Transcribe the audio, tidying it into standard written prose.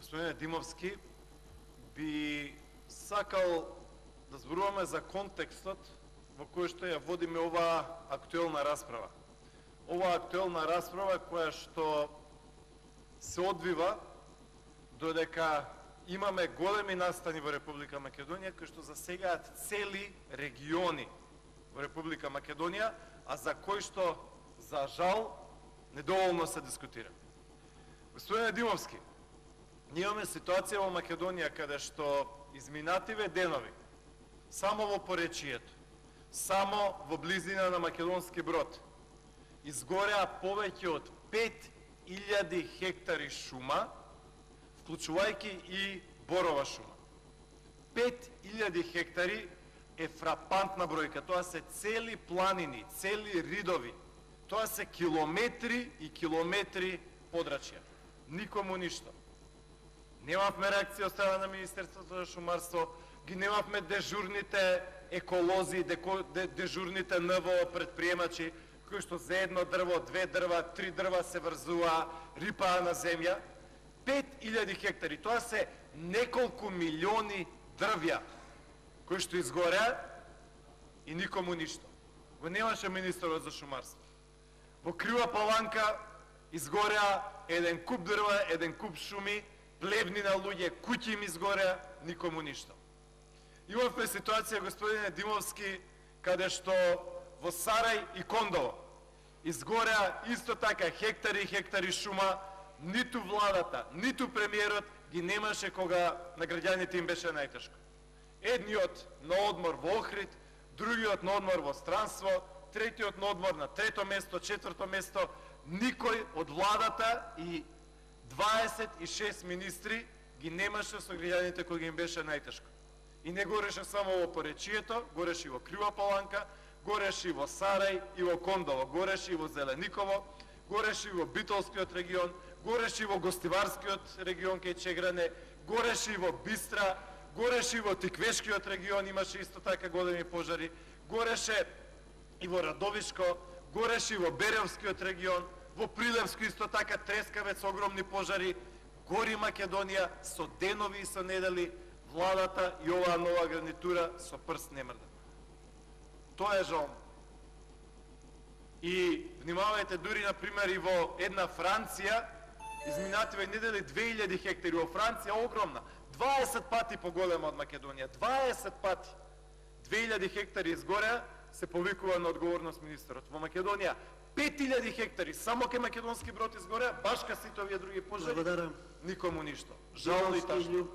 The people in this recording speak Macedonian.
Господине Димовски, би сакал да зборуваме за контекстот во кој што ја водиме оваа актуелна расправа. Оваа актуелна расправа која што се одвива додека имаме големи настани во Република Македонија кои што засегаат цели региони во Република Македонија, а за кои што, за жал, недоволно се дискутира. Господине Димовски, ние имаме ситуација во Македонија каде што изминативе денови, само во поречието, само во близина на Македонски Брод, изгореа повеќе од 5000 хектари шума, вклучувајќи и борова шума. 5000 хектари е фрапантна бројка, тоа се цели планини, цели ридови, тоа се километри и километри подрачја. Никому ништо. Немавме реакција од страна на Министерството за шумарство, ги немавме дежурните еколози, дежурните НВО предприемачи, кои што за едно дрво, две дрва, три дрва се врзуваа, рипаа на земја. 5000 хектари, тоа се неколку милиони дрвја, кои што изгореа и никому ништо. Го немаше министерот за шумарство. Во Крива Паланка изгореа еден куп дрва, еден куп шуми, плевни на луѓе, куќи им изгореа, никому ништо. Имавме ситуација, господине Димовски, каде што во Сарај и Кондово изгореа исто така хектари и хектари шума, ниту владата, ниту премиерот ги немаше кога на граѓаните им беше најтешко. Едниот на одмор во Охрид, другиот на одмор во странство, третиот на одмор на трето место, четврто место, никој од владата и 26 министри ги немаше со граѓаните кога им беше најтешко. И не гореше само во поречието, гореше и во Крива Паланка, гореше и во Сарај и во Кондово, гореше и во Зелениково, гореше и во Битолскиот регион, гореше и во Гостиварскиот регион кај Чегране, гореше и во Бистра, гореше и во Тиквешкиот регион, имаше исто така големи пожари, гореше и во Радовишко, гореше и во Беревскиот регион, во Прилепско исто така трескавец, огромни пожари. Гори Македонија со денови и со недели, владата и оваа нова гарнитура со прст не мрда. Тоа е жално. И внимавајте, дури например и во една Франција, изминативе недели 2000 хектари, во Франција огромна, 20 пати поголема од Македонија, 20 пати. 2000 хектари изгореа, се повикува на одговорност министерот. Во Македонија 5000 хектари, само кај Македонски Брод изгореа, баш ка сите овие други пожари, никому ништо. Жално и тажно.